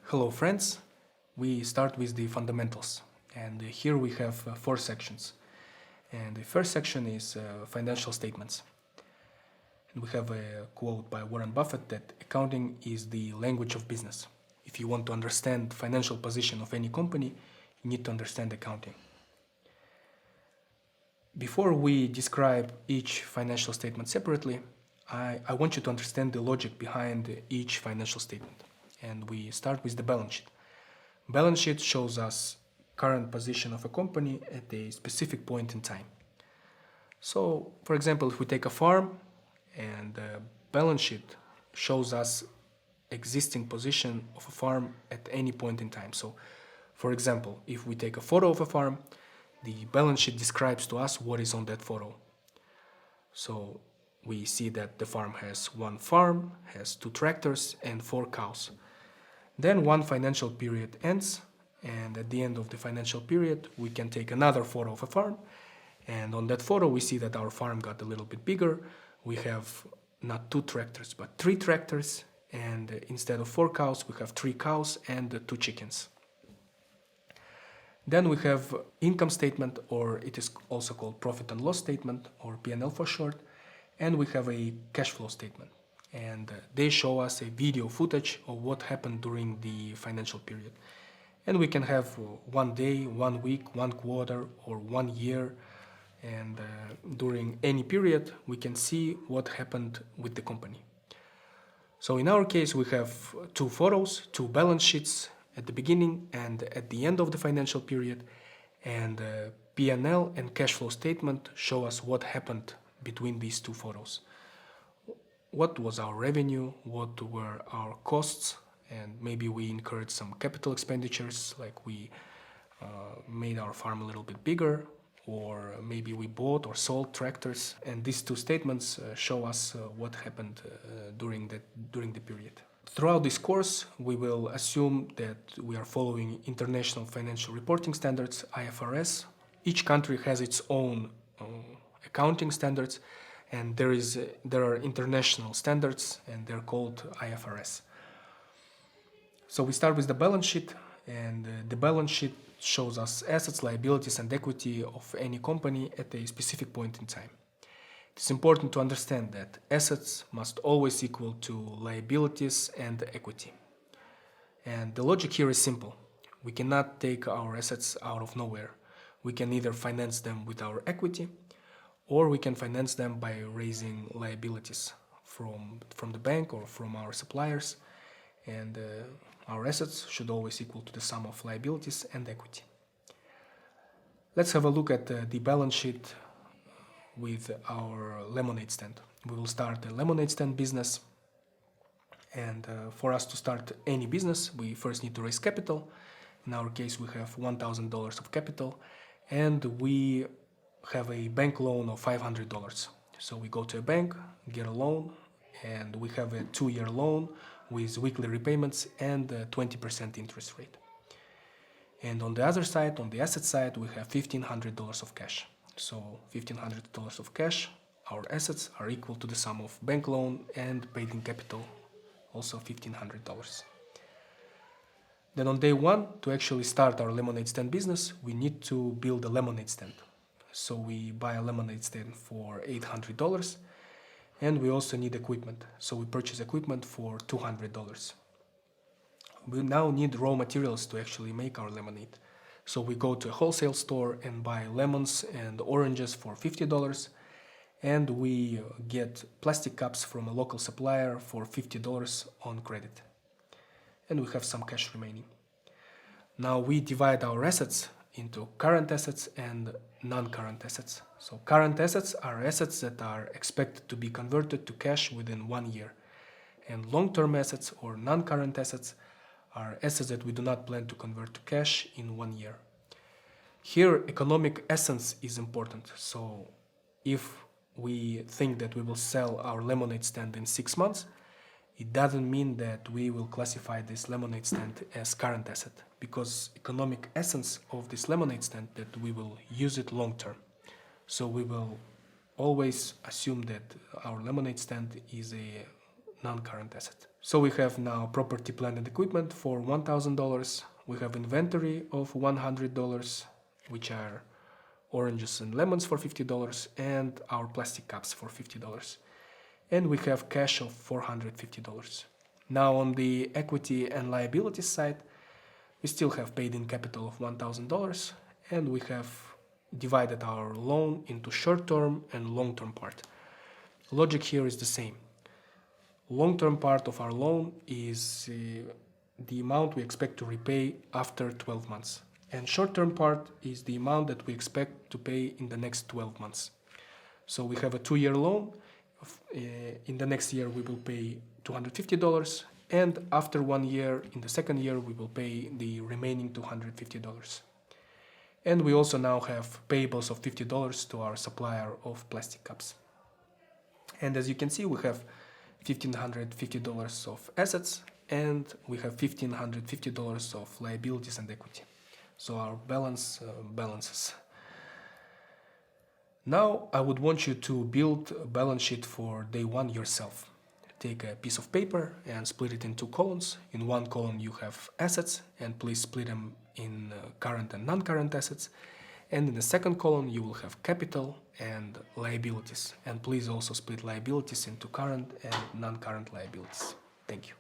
Hello friends, we start with the fundamentals, and here we have four sections. And the first section is financial statements. And we have a quote by Warren Buffett that accounting is the language of business. If you want to understand financial position of any company, you need to understand accounting. Before we describe each financial statement separately, I want you to understand the logic behind each financial statement. And we start with the balance sheet. Balance sheet shows us current position of a company at a specific point in time. So, for example, if we take a farm and the balance sheet shows us existing position of a farm at any point in time. So, for example, if we take a photo of a farm, the balance sheet describes to us what is on that photo. So we see that the farm has one farm, has 2 tractors and 4 cows. Then one financial period ends, and at the end of the financial period we can take another photo of a farm, and on that photo we see that our farm got a little bit bigger. We have not 2 tractors but 3 tractors, and instead of 4 cows we have 3 cows and 2 chickens. Then we have income statement, or it is also called profit and loss statement, or P&L for short, and we have a cash flow statement. And they show us a video footage of what happened during the financial period. And we can have 1 day, 1 week, 1 quarter, or 1 year. And during any period, we can see what happened with the company. So in our case, we have 2 photos, 2 balance sheets at the beginning and at the end of the financial period. And P&L and cash flow statement show us what happened between these 2 photos. What was our revenue, what were our costs, and maybe we incurred some capital expenditures, like we made our farm a little bit bigger, or maybe we bought or sold tractors. And these 2 statements show us what happened during the period. Throughout this course, we will assume that we are following International Financial Reporting Standards, IFRS. Each country has its own accounting standards, and there are international standards, and they're called IFRS. So we start with the balance sheet, and the balance sheet shows us assets, liabilities, and equity of any company at a specific point in time. It's important to understand that assets must always equal to liabilities and equity. And the logic here is simple. We cannot take our assets out of nowhere. We can either finance them with our equity, or we can finance them by raising liabilities from the bank or from our suppliers. And our assets should always equal to the sum of liabilities and equity. Let's have a look at the balance sheet with our lemonade stand. We will start a lemonade stand business. And for us to start any business, we first need to raise capital. In our case, we have $1,000 of capital, and we have a bank loan of $500. So we go to a bank, get a loan, and we have a 2-year loan with weekly repayments and 20% interest rate. And on the other side, on the asset side, we have $1,500 of cash. So $1,500 of cash, our assets are equal to the sum of bank loan and paid in capital, also $1,500. Then on day 1, to actually start our lemonade stand business, we need to build a lemonade stand. So we buy a lemonade stand for $800, and we also need equipment. So we purchase equipment for $200. We now need raw materials to actually make our lemonade. So we go to a wholesale store and buy lemons and oranges for $50, and we get plastic cups from a local supplier for $50 on credit. And we have some cash remaining. Now we divide our assets into current assets and non-current assets. So current assets are assets that are expected to be converted to cash within 1 year. And long-term assets or non-current assets are assets that we do not plan to convert to cash in 1 year. Here, economic essence is important. So if we think that we will sell our lemonade stand in 6 months, it doesn't mean that we will classify this lemonade stand as current asset, because economic essence of this lemonade stand that we will use it long term. So we will always assume that our lemonade stand is a non-current asset. So we have now property, plant and equipment for $1,000. We have inventory of $100, which are oranges and lemons for $50, and our plastic cups for $50. And we have cash of $450. Now on the equity and liabilities side, we still have paid in capital of $1,000, and we have divided our loan into short-term and long-term part. Logic here is the same. Long-term part of our loan is the amount we expect to repay after 12 months. And short-term part is the amount that we expect to pay in the next 12 months. So we have a 2-year loan. In the next year, we will pay $250. And after 1 year, in the second year, we will pay the remaining $250. And we also now have payables of $50 to our supplier of plastic cups. And as you can see, we have $1,550 of assets, and we have $1,550 of liabilities and equity. So our balance balances. Now I would want you to build a balance sheet for day one yourself. Take a piece of paper and split it in 2 columns. In one column you have assets, and please split them in current and non-current assets. And in the second column you will have capital and liabilities. And please also split liabilities into current and non-current liabilities. Thank you.